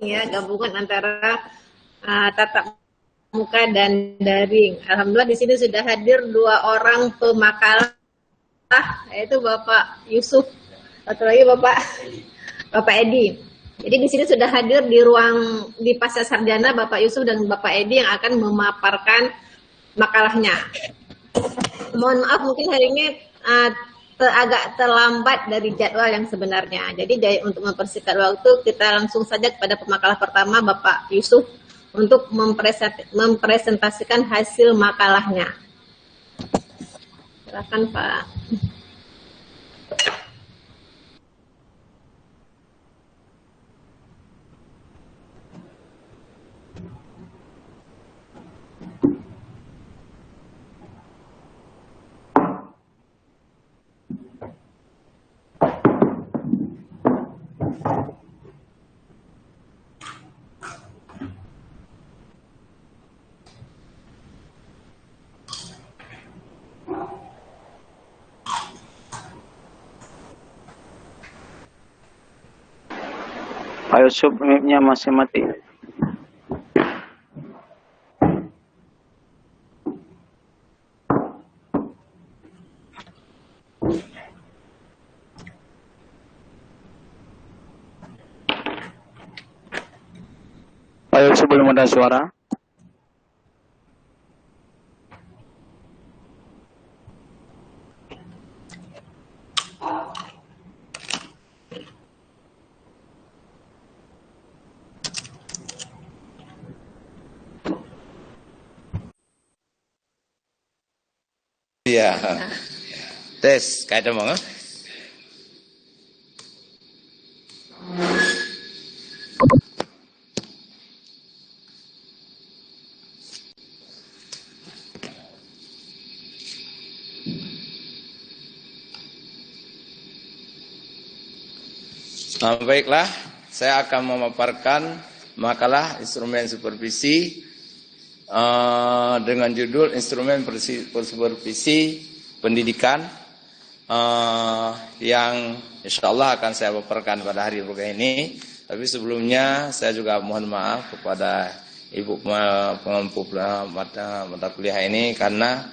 ya, gabungan antara tatap muka dan daring. Alhamdulillah di sini sudah hadir 2 orang pemakalah, yaitu Bapak Yusuf, satu lagi Bapak Edi. Jadi di sini sudah hadir di Pasca Sarjana Bapak Yusuf dan Bapak Edi yang akan memaparkan makalahnya. Mohon maaf mungkin hari ini agak terlambat dari jadwal yang sebenarnya. Jadi untuk mempersingkat waktu, kita langsung saja kepada pemakalah pertama Bapak Yusuf untuk mempresentasikan hasil makalahnya. Silakan Pak. Pak Yusuf, mic-nya masih mati. Pak Yusuf belum ada suara. Iya. Tes, kayak mau nggak? Baiklah, saya akan memaparkan makalah instrumen supervisi dengan judul instrumen supervisi pendidikan yang insya Allah akan saya paparkan pada hari program ini. Tapi sebelumnya saya juga mohon maaf kepada ibu pengampu mata kuliah ini karena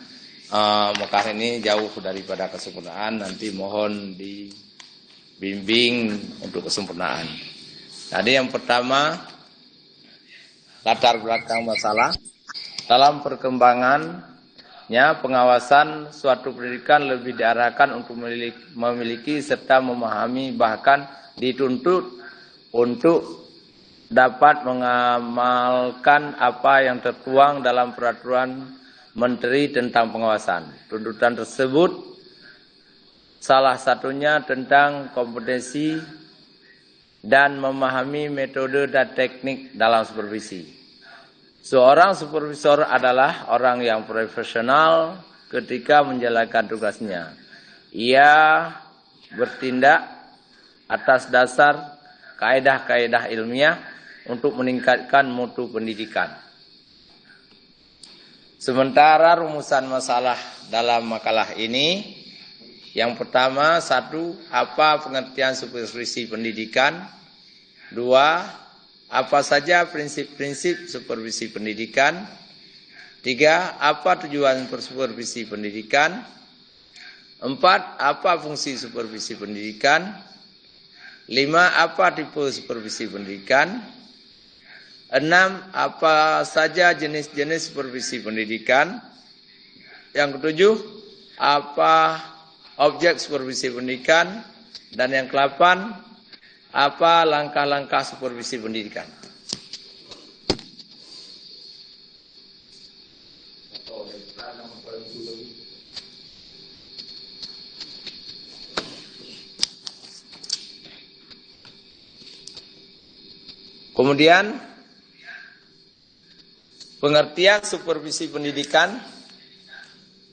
makalah ini jauh daripada kesempurnaan. Nanti mohon dibimbing untuk kesempurnaan. Tadi yang pertama, latar belakang masalah. Dalam perkembangannya, pengawasan suatu pendidikan lebih diarahkan untuk memiliki serta memahami, bahkan dituntut untuk dapat mengamalkan apa yang tertuang dalam peraturan Menteri tentang pengawasan. Tuntutan tersebut salah satunya tentang kompetensi dan memahami metode dan teknik dalam supervisi. Seorang supervisor adalah orang yang profesional ketika menjalankan tugasnya. Ia bertindak atas dasar kaedah-kaedah ilmiah untuk meningkatkan mutu pendidikan. Sementara rumusan masalah dalam makalah ini, yang pertama, 1, apa pengertian supervisi pendidikan? 2, apa saja prinsip-prinsip supervisi pendidikan? 3, apa tujuan supervisi pendidikan? 4, apa fungsi supervisi pendidikan? 5, apa tipe supervisi pendidikan? 6, apa saja jenis-jenis supervisi pendidikan? Yang ketujuh, apa objek supervisi pendidikan? Dan yang ke-8, apa langkah-langkah supervisi pendidikan? Kemudian, pengertian supervisi pendidikan.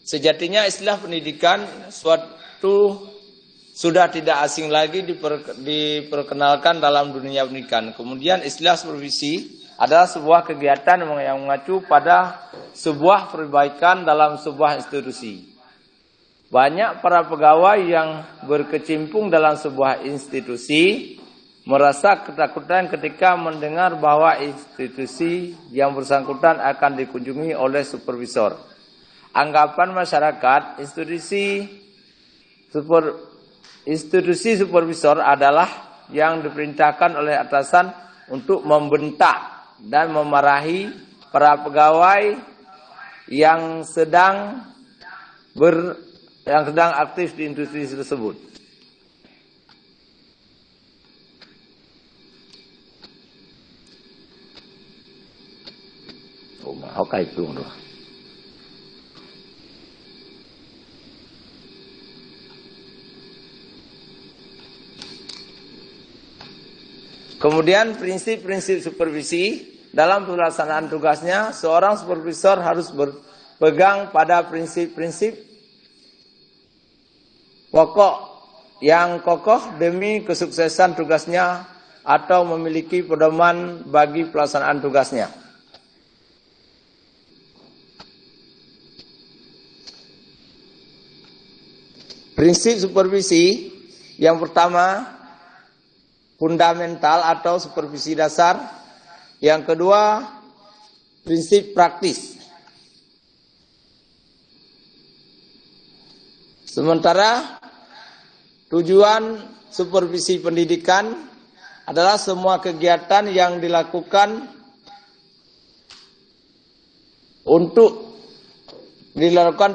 Sejatinya istilah pendidikan suatu sudah tidak asing lagi diperkenalkan dalam dunia pendidikan. Kemudian istilah supervisi adalah sebuah kegiatan yang mengacu pada sebuah perbaikan dalam sebuah institusi. Banyak para pegawai yang berkecimpung dalam sebuah institusi merasa ketakutan ketika mendengar bahwa institusi yang bersangkutan akan dikunjungi oleh supervisor. Anggapan masyarakat, institusi supervisor adalah yang diperintahkan oleh atasan untuk membentak dan memarahi para pegawai yang sedang aktif di institusi tersebut. Kemudian prinsip-prinsip supervisi dalam pelaksanaan tugasnya, seorang supervisor harus berpegang pada prinsip-prinsip pokok yang kokoh demi kesuksesan tugasnya atau memiliki pedoman bagi pelaksanaan tugasnya. Prinsip supervisi yang pertama, fundamental atau supervisi dasar. Yang kedua, prinsip praktis. Sementara tujuan supervisi pendidikan adalah semua kegiatan yang dilakukan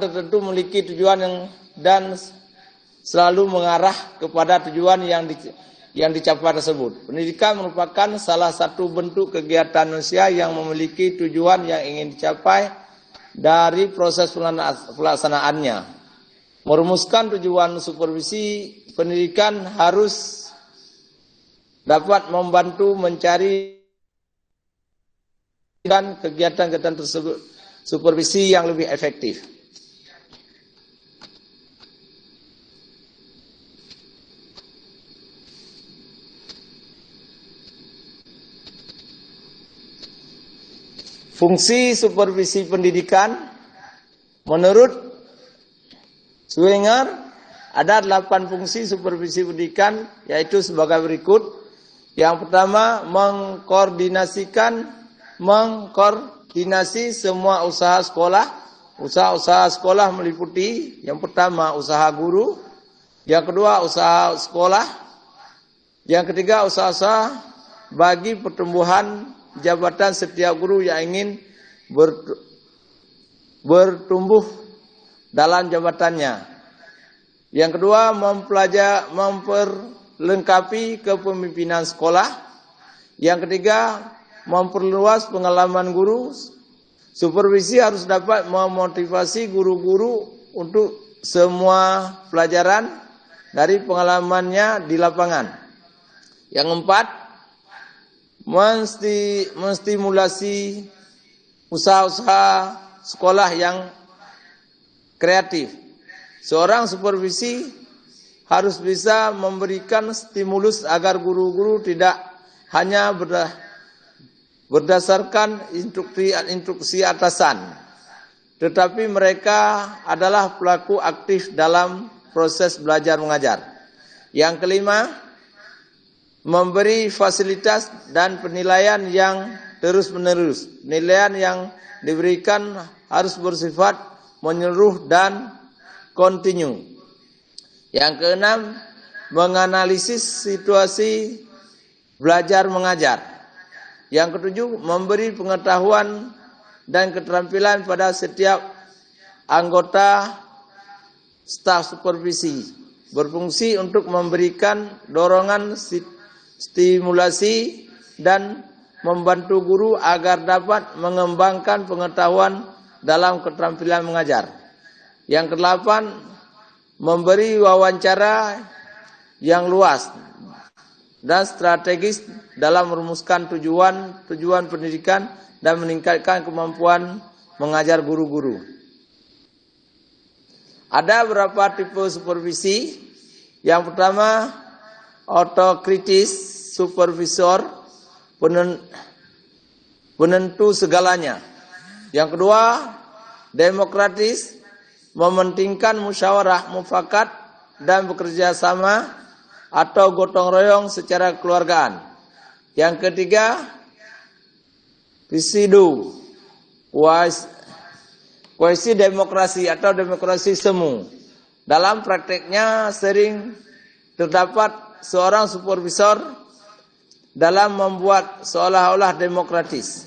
tertentu memiliki tujuan dan selalu mengarah kepada tujuan yang dicapai tersebut. Pendidikan merupakan salah satu bentuk kegiatan manusia yang memiliki tujuan yang ingin dicapai dari proses pelaksanaannya. Merumuskan tujuan supervisi pendidikan harus dapat membantu mencari dan kegiatan-kegiatan tersebut supervisi yang lebih efektif. Fungsi supervisi pendidikan menurut Swenger ada 8 fungsi supervisi pendidikan, yaitu sebagai berikut. Yang pertama, mengkoordinasi semua usaha sekolah. Usaha sekolah meliputi yang pertama usaha guru, yang kedua usaha sekolah, yang ketiga usaha bagi pertumbuhan jabatan setiap guru yang ingin bertumbuh dalam jabatannya. Yang kedua, memperlengkapi kepemimpinan sekolah. Yang ketiga, memperluas pengalaman guru. Supervisi harus dapat memotivasi guru-guru untuk semua pelajaran dari pengalamannya di lapangan. Yang keempat, menstimulasi usaha-usaha sekolah yang kreatif. Seorang supervisi harus bisa memberikan stimulus agar guru-guru tidak hanya berdasarkan instruksi atasan, tetapi mereka adalah pelaku aktif dalam proses belajar mengajar. Yang kelima, memberi fasilitas dan penilaian yang terus-menerus. Penilaian yang diberikan harus bersifat menyeluruh dan kontinu. Yang keenam, menganalisis situasi belajar mengajar. Yang ketujuh, memberi pengetahuan dan keterampilan pada setiap anggota staf supervisi. Berfungsi untuk memberikan dorongan stimulasi dan membantu guru agar dapat mengembangkan pengetahuan dalam keterampilan mengajar. Yang kedelapan, memberi wawancara yang luas dan strategis dalam merumuskan tujuan pendidikan dan meningkatkan kemampuan mengajar guru-guru. Ada beberapa tipe supervisi. Yang pertama, autokritis, supervisor, penentu segalanya. Yang kedua, demokratis, mementingkan musyawarah mufakat dan bekerja sama atau gotong royong secara keluargaan. Yang ketiga, Presidu, kuasi demokrasi atau demokrasi semu. Dalam prakteknya sering terdapat seorang supervisor dalam membuat seolah-olah demokratis.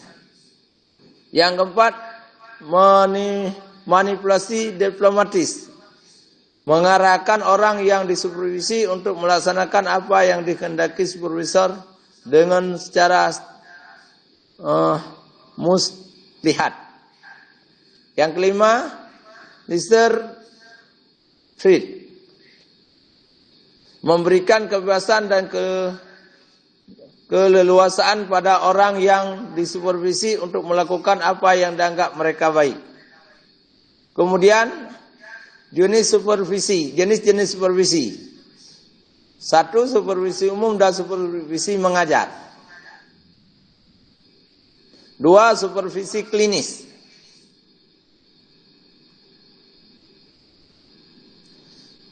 Yang keempat, manipulasi diplomatis, mengarahkan orang yang disupervisi untuk melaksanakan apa yang dikehendaki supervisor dengan secara muslihat. Yang kelima, freed, memberikan kebebasan dan keleluasaan pada orang yang disupervisi untuk melakukan apa yang dianggap mereka baik. Kemudian jenis supervisi. 1. Supervisi umum dan supervisi mengajar. 2. Supervisi klinis.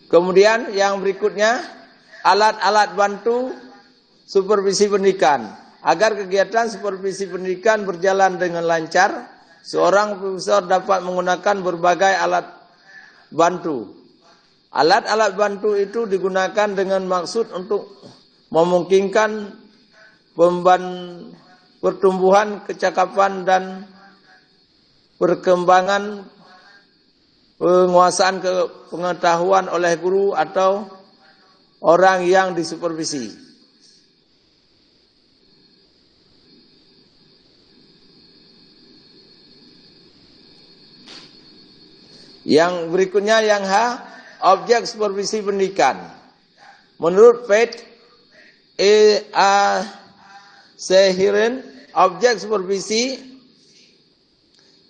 Kemudian yang berikutnya, alat-alat bantu supervisi pendidikan. Agar kegiatan supervisi pendidikan berjalan dengan lancar, seorang profesor dapat menggunakan berbagai alat bantu. Alat-alat bantu itu digunakan dengan maksud untuk memungkinkan pertumbuhan kecakapan dan perkembangan penguasaan pengetahuan oleh guru atau orang yang disupervisi. Yang berikutnya yang H, objek supervisi pendidikan. Menurut Pate Sehiren, objek supervisi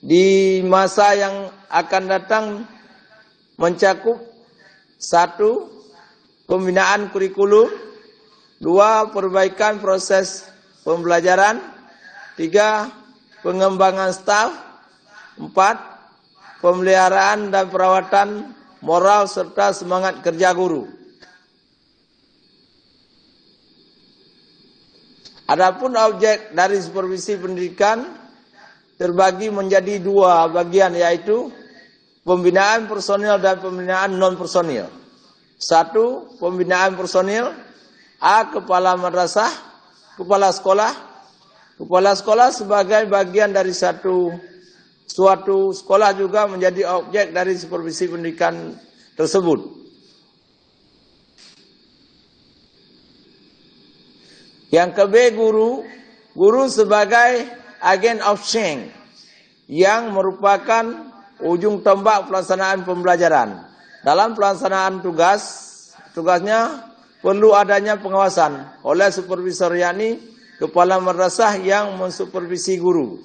di masa yang akan datang mencakup 1. Pembinaan kurikulum, 2. Perbaikan proses pembelajaran, 3. Pengembangan staf, 4. Pemeliharaan dan perawatan moral serta semangat kerja guru. Adapun objek dari supervisi pendidikan terbagi menjadi 2 bagian, yaitu pembinaan personil dan pembinaan non personil. 1. Pembinaan personil. A. Kepala madrasah, kepala sekolah. Kepala sekolah sebagai bagian dari suatu sekolah juga menjadi objek dari supervisi pendidikan tersebut. Yang ke B, guru sebagai agen of change yang merupakan ujung tombak pelaksanaan pembelajaran. Dalam pelaksanaan tugasnya perlu adanya pengawasan oleh supervisor, yakni kepala madrasah yang mensupervisi guru.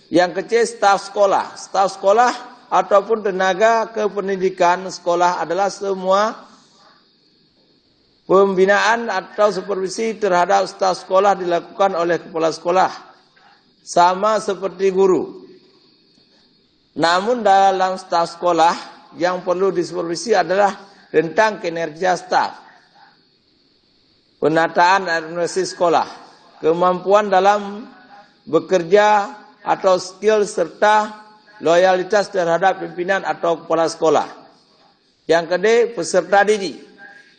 Yang kecil, staf sekolah. Staf sekolah ataupun tenaga kependidikan sekolah adalah semua pembinaan atau supervisi terhadap staf sekolah dilakukan oleh kepala sekolah, sama seperti guru. Namun dalam staf sekolah yang perlu disupervisi adalah tentang kinerja staf, penataan administrasi sekolah, kemampuan dalam bekerja atau skill serta loyalitas terhadap pimpinan atau kepala sekolah. Yang kedua, peserta didik.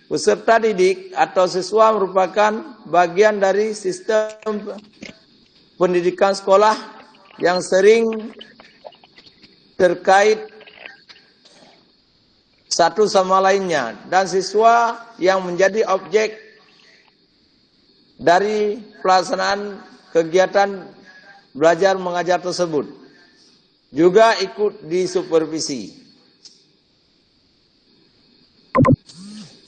Peserta didik atau siswa merupakan bagian dari sistem pendidikan sekolah yang sering terkait satu sama lainnya, dan siswa yang menjadi objek dari pelaksanaan kegiatan belajar mengajar tersebut juga ikut disupervisi.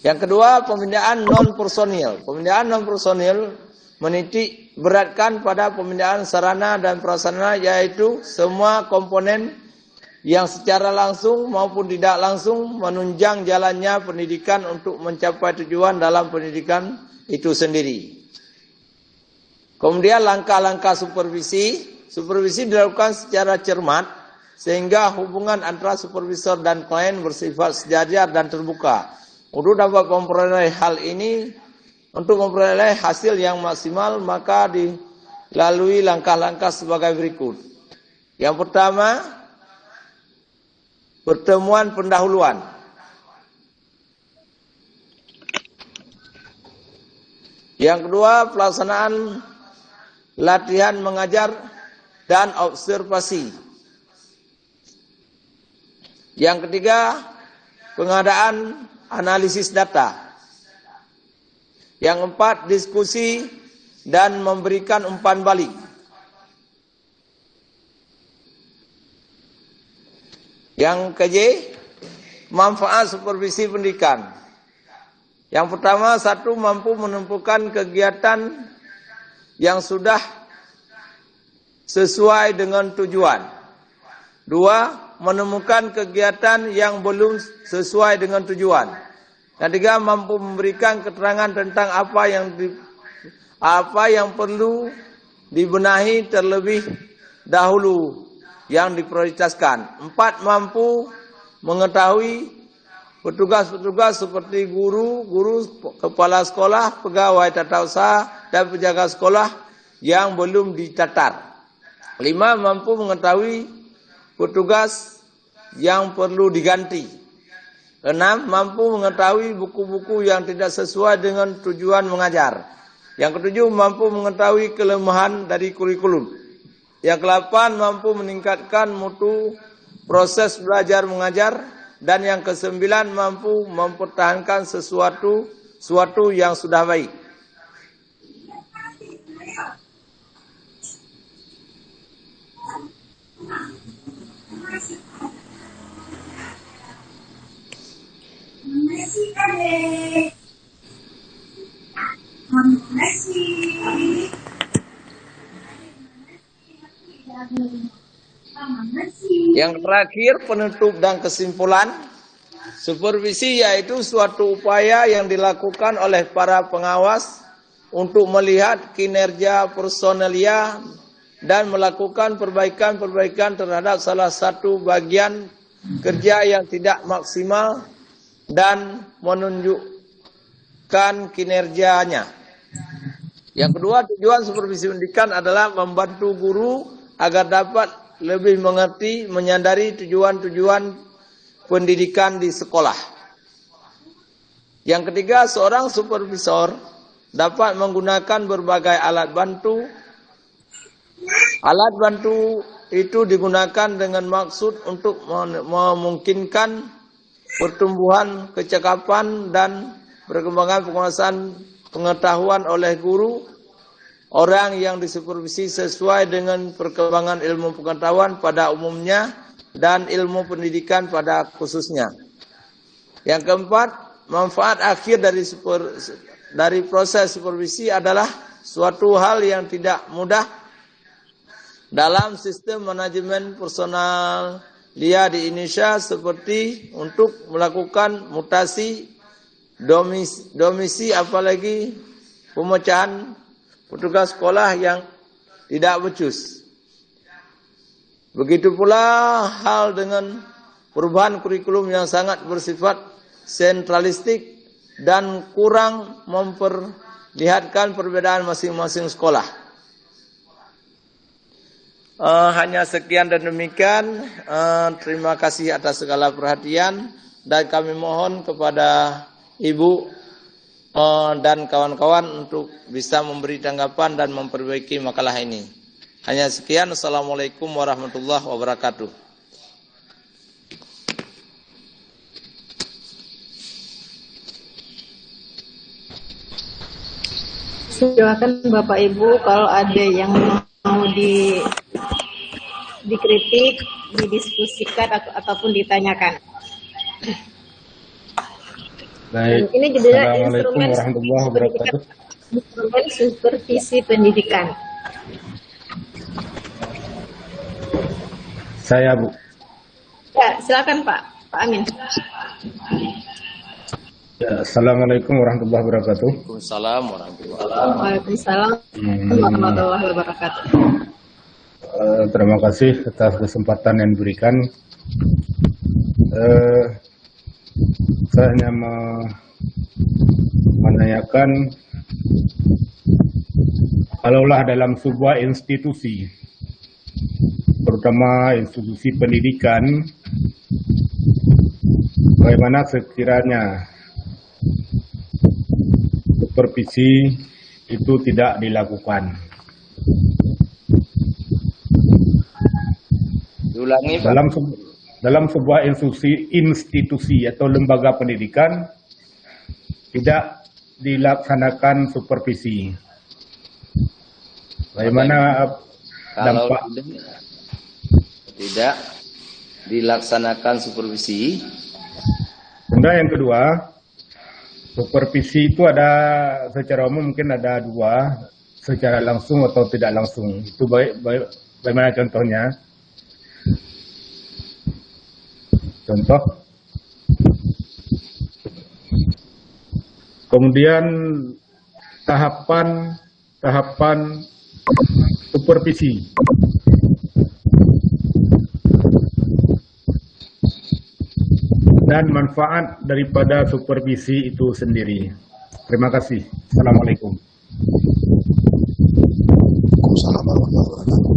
Yang kedua, pembinaan non personil. Pembinaan non personil menitik beratkan pada pembinaan sarana dan prasarana, yaitu semua komponen yang secara langsung maupun tidak langsung menunjang jalannya pendidikan untuk mencapai tujuan dalam pendidikan itu sendiri. Kemudian langkah-langkah supervisi. Supervisi dilakukan secara cermat sehingga hubungan antara supervisor dan klien bersifat sejajar dan terbuka. Untuk dapat memperoleh hal ini, untuk memperoleh hasil yang maksimal, maka dilalui langkah-langkah sebagai berikut. Yang pertama, pertemuan pendahuluan. Yang kedua, pelaksanaan latihan mengajar dan observasi. Yang ketiga, pengadaan analisis data. Yang keempat, diskusi dan memberikan umpan balik. Yang ke-J, manfaat supervisi pendidikan. Yang pertama, satu, mampu menentukan kegiatan yang sudah sesuai dengan tujuan. Dua, menemukan kegiatan yang belum sesuai dengan tujuan. Dan tiga, mampu memberikan keterangan tentang apa yang perlu dibenahi terlebih dahulu yang diprioritaskan. Empat, mampu mengetahui petugas-petugas seperti guru, kepala sekolah, pegawai tata usaha, dan penjaga sekolah yang belum ditatar. 5. Mampu mengetahui petugas yang perlu diganti. 6. Mampu mengetahui buku-buku yang tidak sesuai dengan tujuan mengajar. Yang ke-7, mampu mengetahui kelemahan dari kurikulum. Yang ke-8, mampu meningkatkan mutu proses belajar mengajar. Dan yang ke-9, mampu mempertahankan sesuatu yang sudah baik. Yang terakhir, penutup dan kesimpulan. Supervisi yaitu suatu upaya yang dilakukan oleh para pengawas untuk melihat kinerja personelia dan melakukan perbaikan-perbaikan terhadap salah satu bagian kerja yang tidak maksimal dan menunjukkan kinerjanya. Yang kedua, tujuan supervisi pendidikan adalah membantu guru agar dapat lebih mengerti, menyadari tujuan-tujuan pendidikan di sekolah. Yang ketiga, seorang supervisor dapat menggunakan berbagai alat bantu. Alat bantu itu digunakan dengan maksud untuk memungkinkan pertumbuhan kecakapan dan perkembangan penguasaan pengetahuan oleh guru, orang yang disupervisi sesuai dengan perkembangan ilmu pengetahuan pada umumnya dan ilmu pendidikan pada khususnya. Yang keempat, manfaat akhir dari proses supervisi adalah suatu hal yang tidak mudah dalam sistem manajemen personal di Indonesia, seperti untuk melakukan mutasi domisi, apalagi pemecahan petugas sekolah yang tidak becus. Begitu pula hal dengan perubahan kurikulum yang sangat bersifat sentralistik dan kurang memperlihatkan perbedaan masing-masing sekolah. Hanya sekian dan demikian. Terima kasih atas segala perhatian, dan kami mohon kepada Ibu dan kawan-kawan untuk bisa memberi tanggapan dan memperbaiki makalah ini. Hanya sekian. Assalamualaikum warahmatullahi wabarakatuh. Silakan Bapak Ibu, kalau ada yang mau dikritik, didiskusikan ataupun ditanyakan. Baik. Ini juga Assalamualaikum warahmatullahi wabarakatuh. Instrumen supervisi pendidikan. Saya, Bu. Ya, silakan Pak Amin. Ya, Assalamualaikum warahmatullahi wabarakatuh. Waalaikumsalam warahmatullahi wabarakatuh. Waalaikumsalam warahmatullahi wabarakatuh. Terima kasih atas kesempatan yang diberikan. Saya hanya menanyakan, kalaulah dalam sebuah institusi, terutama institusi pendidikan, bagaimana sekiranya supervisi itu tidak dilakukan? Diulangi, Pak. Dalam sebuah institusi atau lembaga pendidikan tidak dilaksanakan supervisi. Bagaimana Kalau dampak? tidak dilaksanakan supervisi. Kemudian yang kedua, supervisi itu ada secara umum mungkin ada dua, secara langsung atau tidak langsung. Itu bagaimana contohnya? Contoh. Kemudian tahapan supervisi. Dan manfaat daripada supervisi itu sendiri. Terima kasih. Assalamualaikum. Waalaikumsalam warahmatullahi wabarakatuh.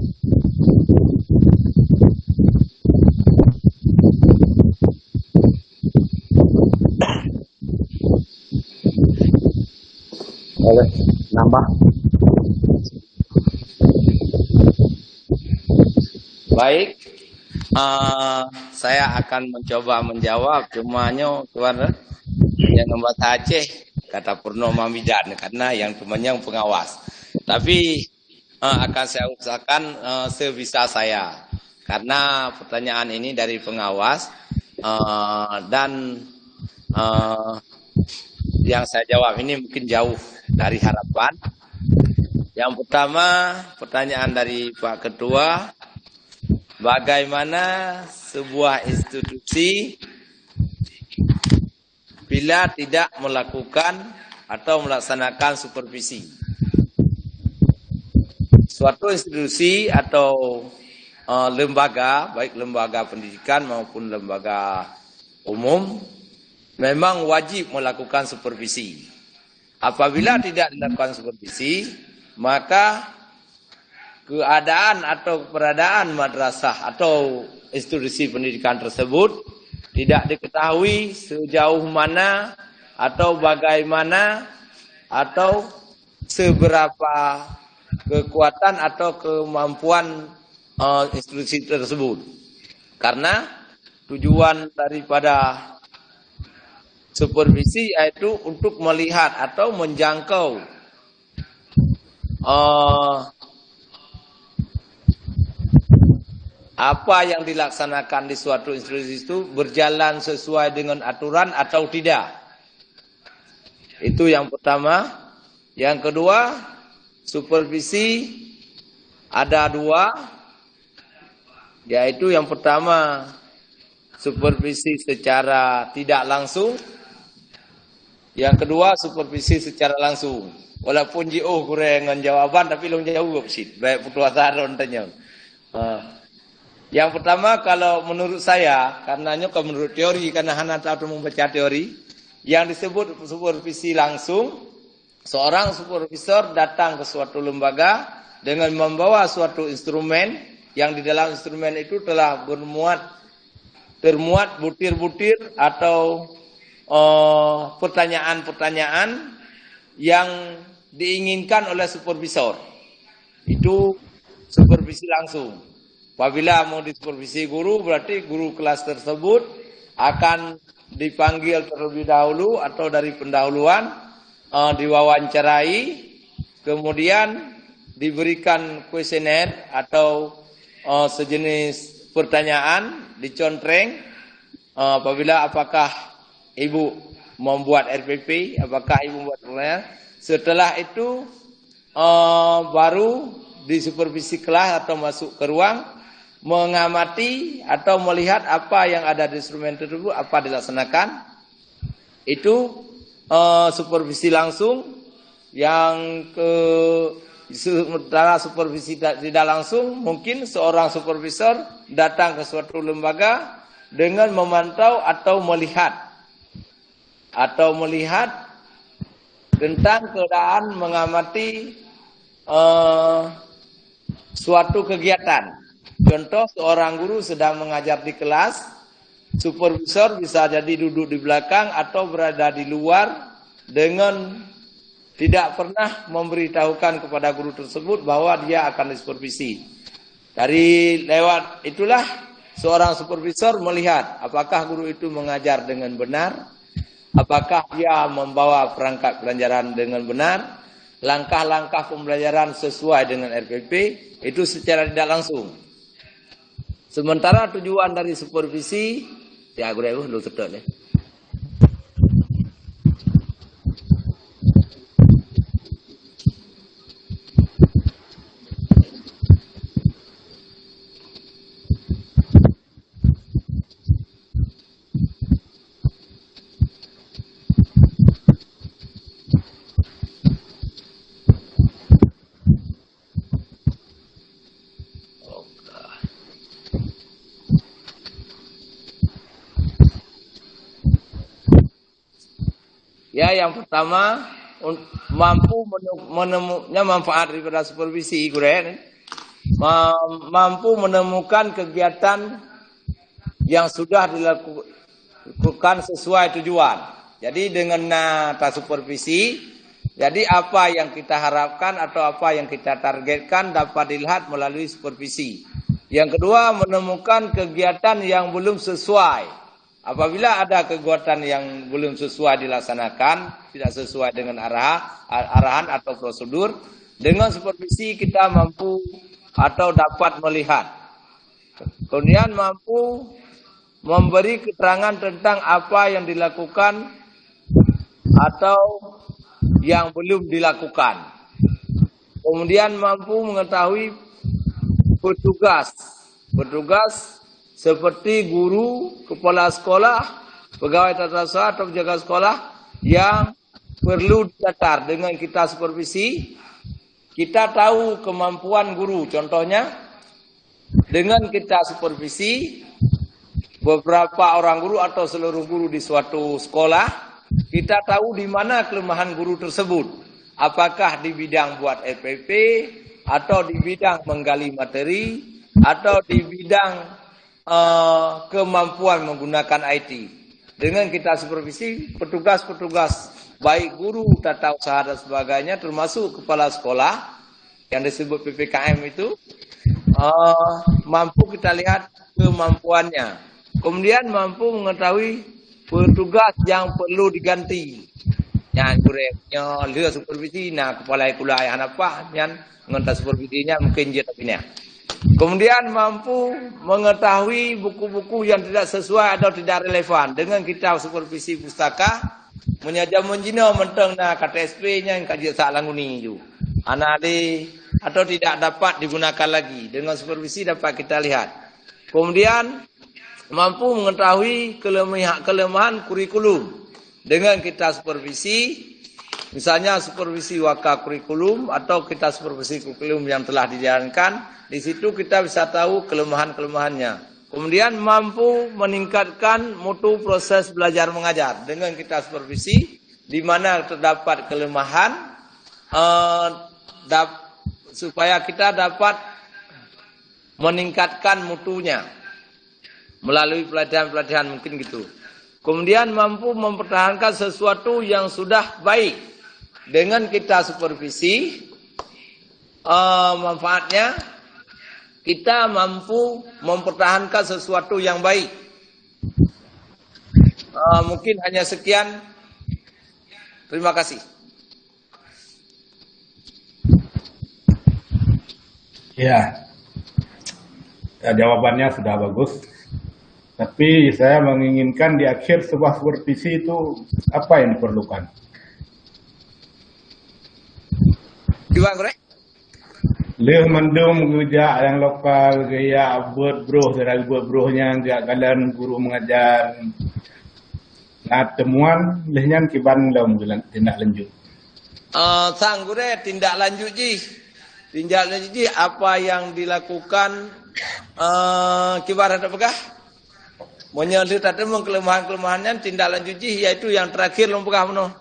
Boleh nambah? Baik, saya akan mencoba menjawab, cumanya tuan yang bahasa Aceh kata Purnomo Midan karena yang temannya pengawas. Tapi akan saya usahakan sebisa saya karena pertanyaan ini dari pengawas dan yang saya jawab ini mungkin jauh dari harapan. Yang pertama, pertanyaan dari Pak Ketua, bagaimana sebuah institusi bila tidak melakukan atau melaksanakan supervisi? Suatu institusi atau lembaga, baik lembaga pendidikan maupun lembaga umum, memang wajib melakukan supervisi. Apabila tidak dilakukan supervisi, maka keadaan atau keberadaan madrasah atau institusi pendidikan tersebut tidak diketahui sejauh mana atau bagaimana atau seberapa kekuatan atau kemampuan institusi tersebut. Karena tujuan daripada supervisi yaitu untuk melihat atau menjangkau apa yang dilaksanakan di suatu institusi itu berjalan sesuai dengan aturan atau tidak. Itu yang pertama. Yang kedua, supervisi ada dua, yaitu yang pertama supervisi secara tidak langsung. Yang kedua, supervisi secara langsung. Walaupun JO kurang jawaban, tapi long jawab sih. Baik putua saron tanya. Yang pertama, kalau menurut saya, karenanya kalau menurut teori, karena Hana tahu membaca teori, yang disebut supervisi langsung, seorang supervisor datang ke suatu lembaga dengan membawa suatu instrumen, yang di dalam instrumen itu telah termuat butir-butir atau pertanyaan-pertanyaan yang diinginkan oleh supervisor. Itu supervisi langsung. Apabila mau disupervisi guru, berarti guru kelas tersebut akan dipanggil terlebih dahulu atau dari pendahuluan, diwawancarai, kemudian diberikan kuesioner atau sejenis pertanyaan, dicontreng, apabila apakah ibu membuat RPP, apakah ibu membuat pertanyaan. Setelah itu baru disupervisi kelas atau masuk ke ruang, mengamati atau melihat apa yang ada di instrumen tersebut, apa dilaksanakan. Itu supervisi langsung. Yang sementara supervisi tidak langsung, mungkin seorang supervisor datang ke suatu lembaga dengan memantau atau melihat tentang keadaan mengamati suatu kegiatan. Contoh, seorang guru sedang mengajar di kelas, supervisor bisa jadi duduk di belakang atau berada di luar dengan tidak pernah memberitahukan kepada guru tersebut bahwa dia akan disupervisi. Dari lewat itulah seorang supervisor melihat apakah guru itu mengajar dengan benar, apakah dia membawa perangkat pelajaran dengan benar, langkah-langkah pembelajaran sesuai dengan RPP, itu secara tidak langsung. Sementara tujuan dari supervisi, ya gue lu sedot deh. Ya, yang pertama mampu menemukan manfaat daripada supervisi, mampu menemukan kegiatan yang sudah dilakukan sesuai tujuan. Jadi dengan supervisi, jadi apa yang kita harapkan atau apa yang kita targetkan dapat dilihat melalui supervisi. Yang kedua, menemukan kegiatan yang belum sesuai. Apabila ada kegiatan yang belum sesuai dilaksanakan, tidak sesuai dengan arahan atau prosedur, dengan supervisi kita mampu atau dapat melihat. Kemudian mampu memberi keterangan tentang apa yang dilakukan atau yang belum dilakukan. Kemudian mampu mengetahui petugas seperti guru, kepala sekolah, pegawai tata usaha atau penjaga sekolah yang perlu dicatat. Dengan kita supervisi, kita tahu kemampuan guru. Contohnya, dengan kita supervisi, beberapa orang guru atau seluruh guru di suatu sekolah, kita tahu di mana kelemahan guru tersebut. Apakah di bidang buat RPP, atau di bidang menggali materi, atau di bidang kemampuan menggunakan IT. Dengan kita supervisi, petugas-petugas baik guru, tata usaha dan sebagainya, termasuk kepala sekolah yang disebut PPKM itu, mampu kita lihat kemampuannya. Kemudian mampu mengetahui petugas yang perlu diganti. Yang kurangnya lihat supervisi, kepala kuliah yang apa, yang mengentas supervisinya mungkin dia tapinya. Kemudian mampu mengetahui buku-buku yang tidak sesuai atau tidak relevan. Dengan kita supervisi pustaka, menyajam menjina menteng KTSP-nya yang kaji salah nguni itu. Atau tidak dapat digunakan lagi. Dengan supervisi dapat kita lihat. Kemudian mampu mengetahui kelemahan kurikulum. Dengan kita supervisi, misalnya supervisi waka kurikulum atau kita supervisi kurikulum yang telah dijalankan, di situ kita bisa tahu kelemahan-kelemahannya. Kemudian mampu meningkatkan mutu proses belajar mengajar. Dengan kita supervisi, di mana terdapat kelemahan, supaya kita dapat meningkatkan mutunya melalui pelatihan-pelatihan mungkin gitu. Kemudian mampu mempertahankan sesuatu yang sudah baik. Dengan kita supervisi, manfaatnya kita mampu mempertahankan sesuatu yang baik. Mungkin hanya sekian. Terima kasih. Ya, jawabannya sudah bagus. Tapi saya menginginkan di akhir sebuah supervisi itu apa yang diperlukan? Gimana, Greg? Leh mendung gujak yang lokal gaya buat bro dari buat brohnya gak kalian guru mengajar. Nah temuan lehnya kiban dalam tindak lanjut. Sanggure tindak lanjut ji. tindak lanjuti apa yang dilakukan kibarat apakah? Menyelesaikan kelemahan-kelemahannya tindak lanjuti yaitu yang terakhir lompakah penuh.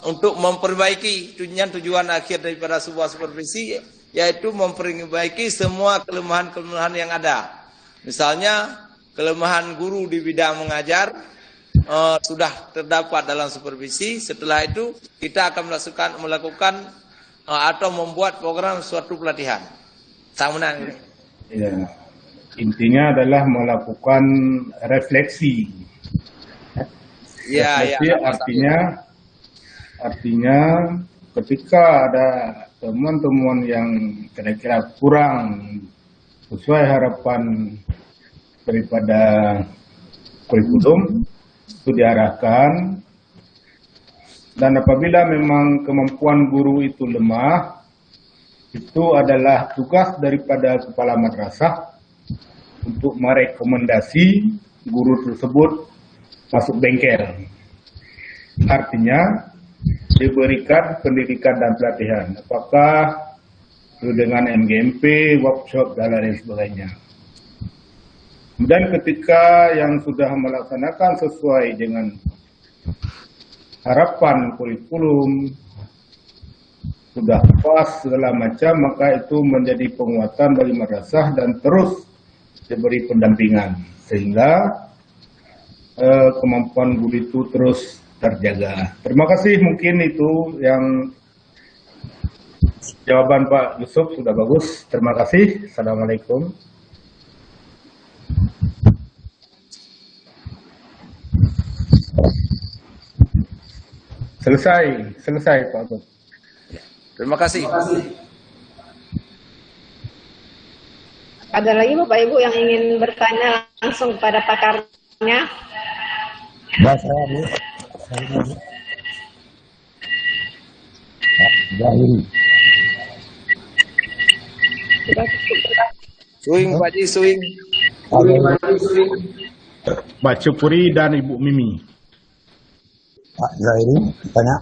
Untuk memperbaiki tujuan akhir daripada sebuah supervisi yaitu memperbaiki semua kelemahan-kelemahan yang ada. Misalnya kelemahan guru di bidang mengajar sudah terdapat dalam supervisi. Setelah itu kita akan melakukan atau membuat program suatu pelatihan. Sama ya. Intinya adalah melakukan refleksi. Refleksi artinya ketika ada teman-teman yang kira-kira kurang sesuai harapan daripada kurikulum itu diarahkan, dan apabila memang kemampuan guru itu lemah, itu adalah tugas daripada kepala madrasah untuk merekomendasi guru tersebut masuk bengkel. Artinya diberikan pendidikan dan pelatihan, apakah itu dengan MGMP, workshop, dan lain sebagainya. Dan ketika yang sudah melaksanakan sesuai dengan harapan kurikulum, sudah pas segala macam, maka itu menjadi penguatan bagi madrasah dan terus diberi pendampingan sehingga kemampuan guru itu terus terjaga. Terima kasih, mungkin itu yang jawaban Pak Yusuf sudah bagus. Terima kasih. Assalamualaikum. Selesai Pak Yusuf. Terima kasih. Ada lagi Bapak Ibu yang ingin bertanya langsung kepada pakarnya? Nah, saya Bu. Zahiri. Swing Pak Ji, swing. Pak Cupuri dan Ibu Mimi. Pak Zahiri, tanya.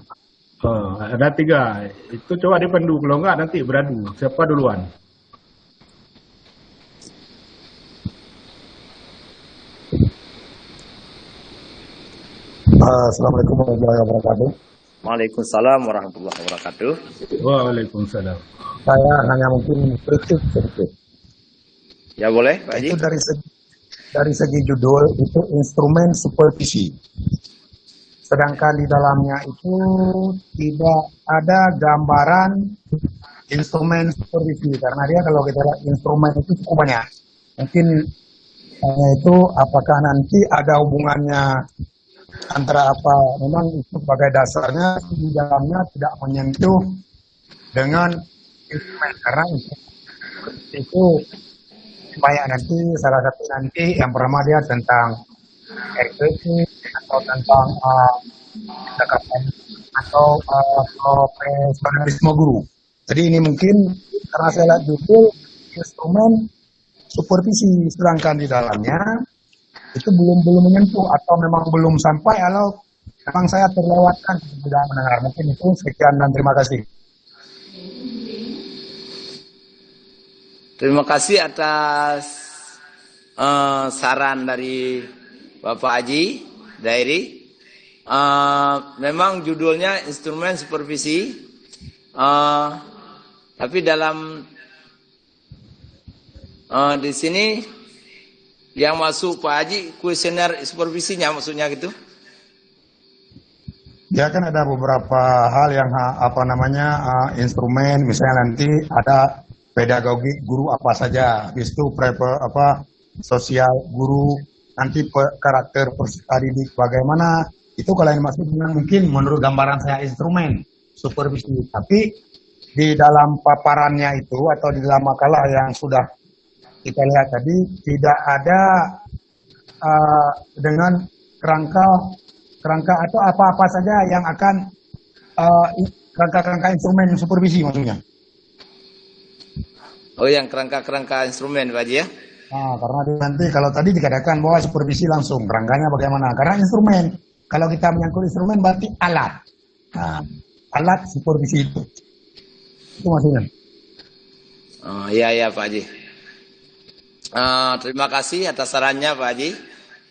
Ada 3. Itu coba dipandu, kalau enggak nanti beradu. Siapa duluan? Assalamualaikum warahmatullahi wabarakatuh. Waalaikumsalam warahmatullahi wabarakatuh. Waalaikumsalam. Saya hanya mungkin kritik sedikit. Ya boleh Pak Ji. Itu dari segi judul itu instrumen supervisi. Sedangkan di dalamnya itu tidak ada gambaran instrumen supervisi, karena dia kalau kita lihat instrumen itu cukup banyak. Mungkin itu apakah nanti ada hubungannya antara apa, memang itu sebagai dasarnya di dalamnya tidak menyentuh dengan instrumen, karena itu banyak nanti, salah satu nanti yang pertama dia tentang RPC atau tentang pendekatan atau profesionalisme guru. Jadi ini mungkin karena saya lihat judul instrumen supervisi, sedangkan di dalamnya itu belum menyentuh atau memang belum sampai, atau memang saya terlewatkan tidak mendengar. Mungkin itu, sekian dan terima kasih. Terima kasih atas saran dari Bapak Haji Dairi. Memang judulnya instrumen supervisi, tapi dalam di sini yang masuk Pak Haji kuesioner supervisinya maksudnya gitu? Ya kan ada beberapa hal yang instrumen, misalnya nanti ada pedagogi guru apa saja, habis itu sosial guru, nanti karakter peserta didik bagaimana, itu kalau yang maksudnya mungkin menurut gambaran saya instrumen supervisi. Tapi di dalam paparannya itu atau di dalam makalah yang sudah kita lihat tadi tidak ada dengan kerangka atau apa-apa saja yang akan kerangka-kerangka instrumen supervisi maksudnya. Oh, yang kerangka-kerangka instrumen Pak Haji ya? Nah, karena nanti kalau tadi dikatakan bahwa supervisi langsung, kerangkanya bagaimana? Karena instrumen, kalau kita menyangkut instrumen berarti alat. Nah, alat supervisi itu. Itu maksudnya. Oh, iya Pak Haji. Terima kasih atas sarannya Pak Haji.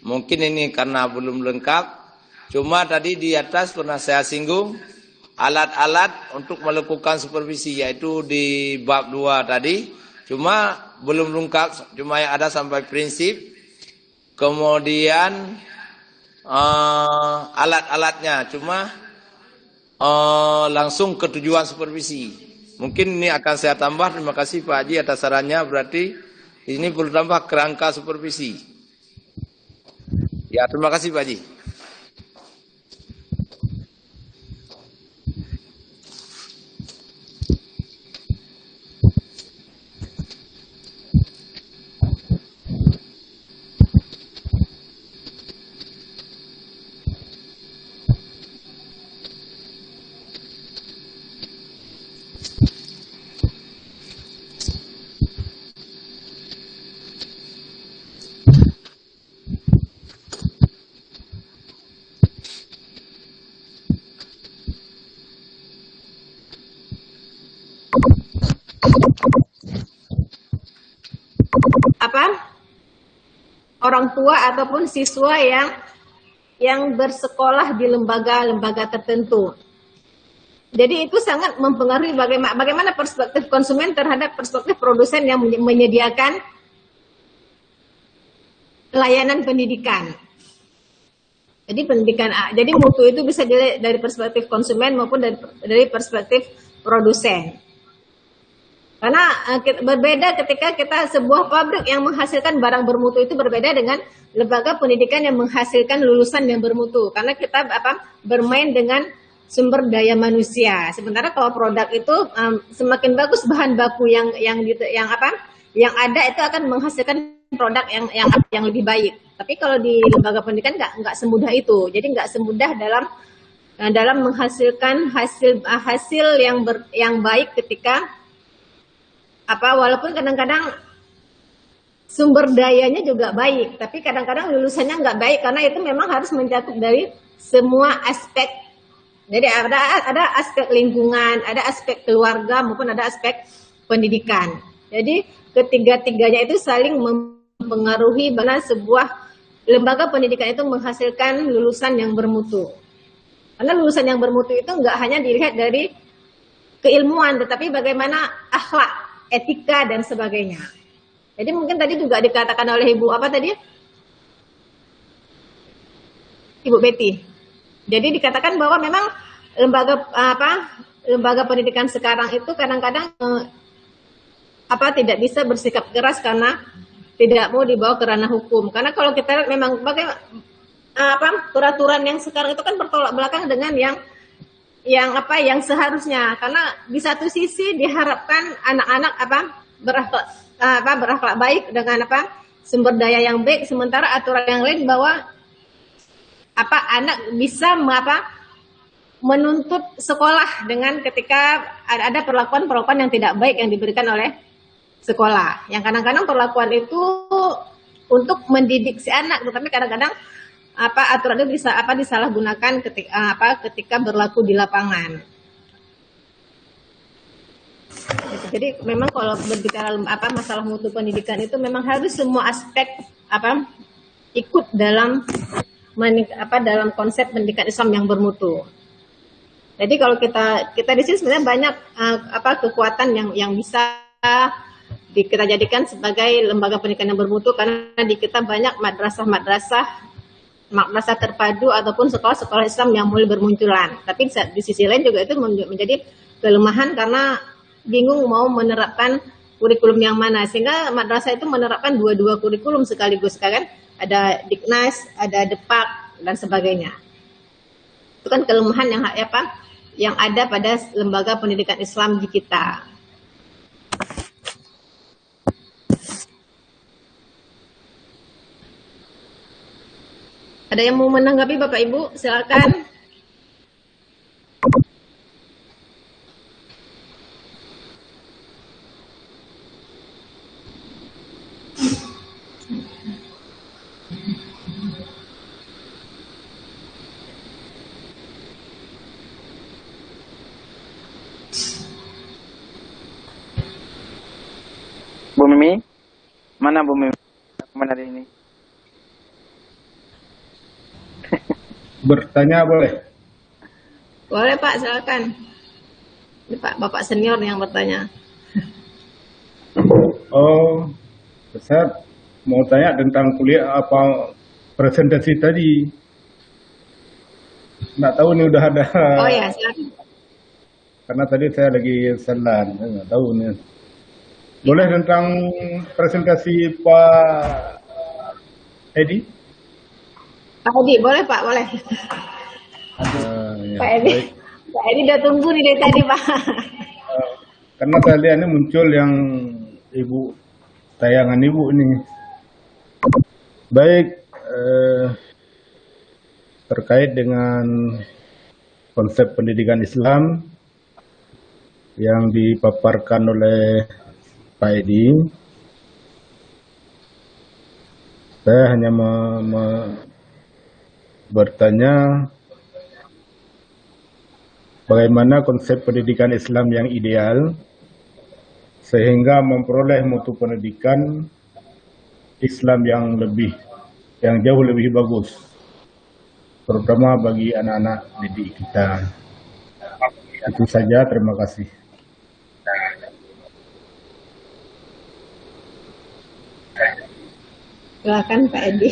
Mungkin ini karena belum lengkap. Cuma tadi di atas pernah saya singgung alat-alat untuk melakukan supervisi, yaitu di bab 2 tadi. Cuma belum lengkap, cuma yang ada sampai prinsip. Kemudian alat-alatnya, cuma langsung ke tujuan supervisi. Mungkin ini akan saya tambah. Terima kasih Pak Haji atas sarannya. Berarti ini perlu tambah kerangka supervisi. Ya, terima kasih Pak Haji. Orang tua ataupun siswa yang bersekolah di lembaga-lembaga tertentu. Jadi itu sangat mempengaruhi bagaimana perspektif konsumen terhadap perspektif produsen yang menyediakan layanan pendidikan. Jadi mutu itu bisa dari perspektif konsumen maupun dari perspektif produsen. Karena berbeda ketika sebuah pabrik yang menghasilkan barang bermutu itu berbeda dengan lembaga pendidikan yang menghasilkan lulusan yang bermutu. Karena kita bermain dengan sumber daya manusia. Sementara kalau produk itu semakin bagus bahan baku yang ada itu akan menghasilkan produk yang lebih baik. Tapi kalau di lembaga pendidikan nggak semudah itu. Jadi nggak semudah dalam menghasilkan hasil yang baik ketika walaupun kadang-kadang sumber dayanya juga baik, tapi kadang-kadang lulusannya nggak baik karena itu memang harus mencakup dari semua aspek. Jadi ada aspek lingkungan, ada aspek keluarga maupun ada aspek pendidikan. Jadi ketiga-tiganya itu saling mempengaruhi bagaimana sebuah lembaga pendidikan itu menghasilkan lulusan yang bermutu. Karena lulusan yang bermutu itu nggak hanya dilihat dari keilmuan, tetapi bagaimana akhlak, etika dan sebagainya. Jadi mungkin tadi juga dikatakan oleh Ibu Ibu Betty. Jadi dikatakan bahwa memang lembaga pendidikan sekarang itu kadang-kadang tidak bisa bersikap keras karena tidak mau dibawa ke ranah hukum. Karena kalau kita lihat memang peraturan yang sekarang itu kan bertolak belakang dengan yang seharusnya, karena di satu sisi diharapkan anak-anak berakhlak baik dengan sumber daya yang baik, sementara aturan yang lain bahwa anak bisa menuntut sekolah dengan ketika ada perlakuan yang tidak baik yang diberikan oleh sekolah, yang kadang-kadang perlakuan itu untuk mendidik si anak, tetapi kadang-kadang aturan itu bisa disalahgunakan ketika berlaku di lapangan. Jadi memang kalau berbicara masalah mutu pendidikan itu memang harus semua aspek ikut dalam dalam konsep pendidikan Islam yang bermutu. Jadi kalau kita di sini sebenarnya banyak kekuatan yang bisa kita jadikan sebagai lembaga pendidikan yang bermutu, karena di kita banyak madrasah terpadu ataupun sekolah-sekolah Islam yang mulai bermunculan. Tapi di sisi lain juga itu menjadi kelemahan karena bingung mau menerapkan kurikulum yang mana, sehingga madrasah itu menerapkan dua kurikulum sekaligus, kan? Ada Diknas, ada Depak dan sebagainya. Itu kan kelemahan yang ada pada lembaga pendidikan Islam di kita. Ada yang mau menanggapi Bapak Ibu? Silakan. Mana Bu Mimin hari ini? Bertanya boleh? Boleh Pak, silakan. Ini Pak, Bapak senior yang bertanya. Oh, saya mau tanya tentang kuliah apa presentasi tadi. Nggak tahu nih udah ada. Oh ya, silakan. Karena tadi saya lagi jalan, saya nggak tahu nih. Boleh tentang presentasi Pak Edi? Pak Edi, boleh Pak, boleh. Ya, Pak Edi, baik. Pak Edi udah tunggu nih dari tadi Pak. Karena saya lihat ini muncul yang ibu, tayangan ibu ini. Baik, terkait dengan konsep pendidikan Islam yang dipaparkan oleh Pak Edi, saya hanya bertanya bagaimana konsep pendidikan Islam yang ideal sehingga memperoleh mutu pendidikan Islam yang jauh lebih bagus, terutama bagi anak-anak didik kita. Itu saja, terima kasih. Silakan Pak Edi.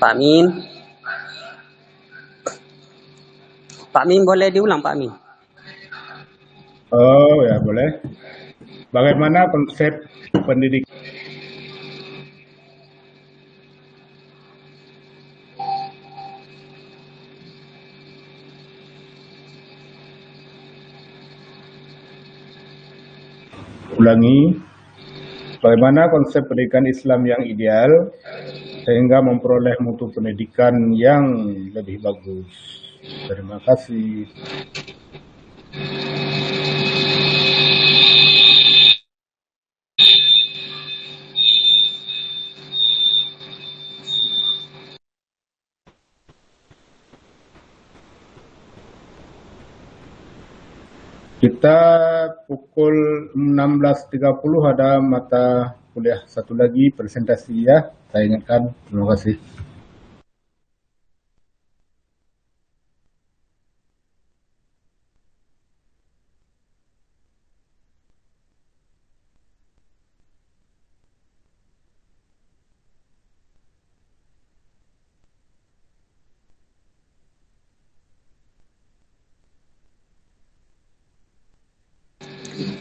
Pak Min. Pak Min boleh diulang Pak Min? Oh ya, boleh. Bagaimana konsep pendidikan ulangi? Bagaimana konsep pendidikan Islam yang ideal sehingga memperoleh mutu pendidikan yang lebih bagus? Terima kasih. Kita pukul 16.30 ada mata kuliah satu lagi presentasi ya. Saya ingatkan. Terima kasih.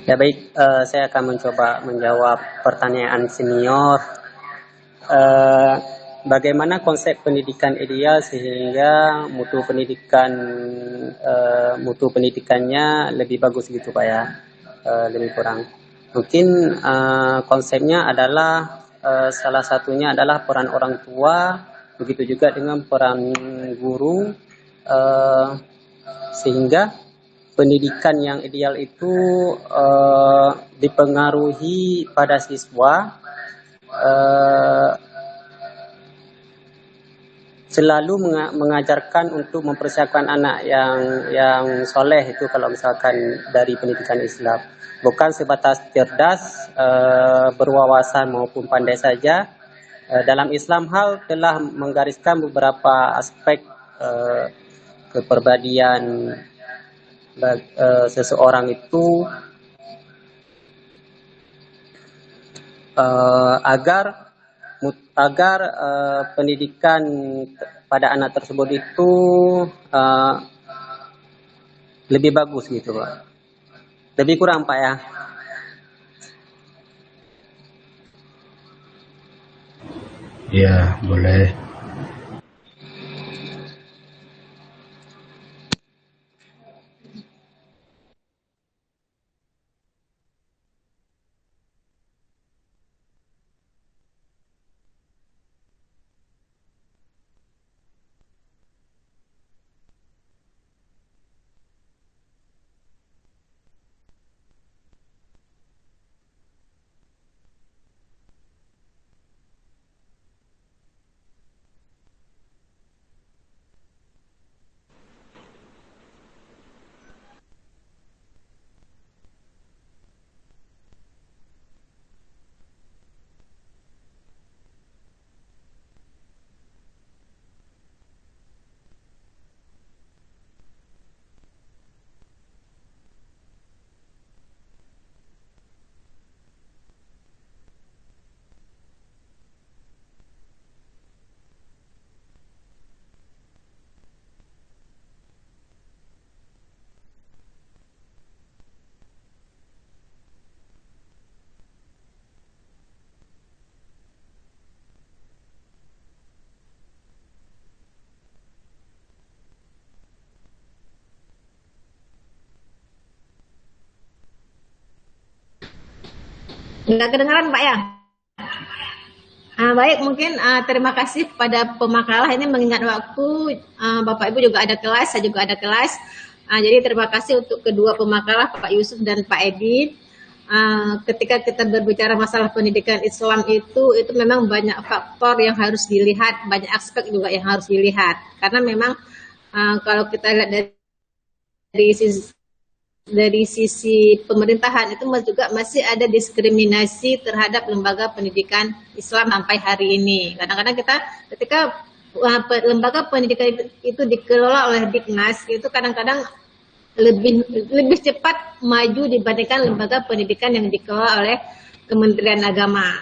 Ya baik, saya akan mencoba menjawab pertanyaan senior. Bagaimana konsep pendidikan ideal sehingga mutu pendidikannya lebih bagus gitu Pak ya, lebih kurang. Mungkin konsepnya adalah salah satunya adalah peran orang tua, begitu juga dengan peran guru, sehingga pendidikan yang ideal itu dipengaruhi pada siswa selalu mengajarkan untuk mempersiapkan anak yang soleh itu kalau misalkan dari pendidikan Islam. bukan sebatas cerdas, berwawasan maupun pandai saja. Dalam Islam hal telah menggariskan beberapa aspek kepribadian seseorang itu agar pendidikan pada anak tersebut itu lebih bagus gitu Pak. Lebih kurang Pak ya. Ya, boleh. Nggak kedengaran Pak ya? Baik, mungkin terima kasih kepada pemakalah ini mengingat waktu. Bapak Ibu juga ada kelas, saya juga ada kelas. Jadi terima kasih untuk kedua pemakalah Pak Yusuf dan Pak Edi. Ketika kita berbicara masalah pendidikan Islam itu memang banyak faktor yang harus dilihat, banyak aspek juga yang harus dilihat. Karena memang kalau kita lihat dari sisi pemerintahan itu juga masih ada diskriminasi terhadap lembaga pendidikan Islam sampai hari ini. Kadang-kadang ketika lembaga pendidikan itu dikelola oleh Diknas itu kadang-kadang lebih cepat maju dibandingkan lembaga pendidikan yang dikelola oleh Kementerian Agama.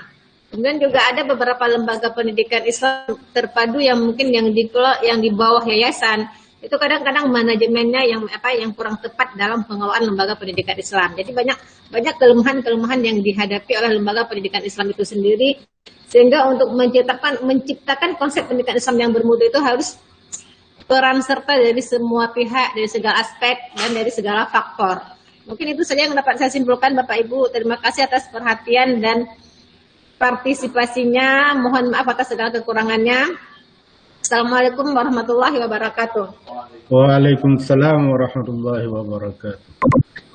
Kemudian juga ada beberapa lembaga pendidikan Islam terpadu yang mungkin yang dikelola yang di bawah yayasan. Itu kadang-kadang manajemennya yang kurang tepat dalam pengelolaan lembaga pendidikan Islam. Jadi banyak kelemahan-kelemahan yang dihadapi oleh lembaga pendidikan Islam itu sendiri, sehingga untuk menciptakan konsep pendidikan Islam yang bermutu itu harus peran serta dari semua pihak, dari segala aspek dan dari segala faktor. Mungkin itu saja yang dapat saya simpulkan Bapak Ibu. Terima kasih atas perhatian dan partisipasinya. Mohon maaf atas segala kekurangannya. Assalamualaikum warahmatullahi wabarakatuh. Waalaikumsalam warahmatullahi wabarakatuh.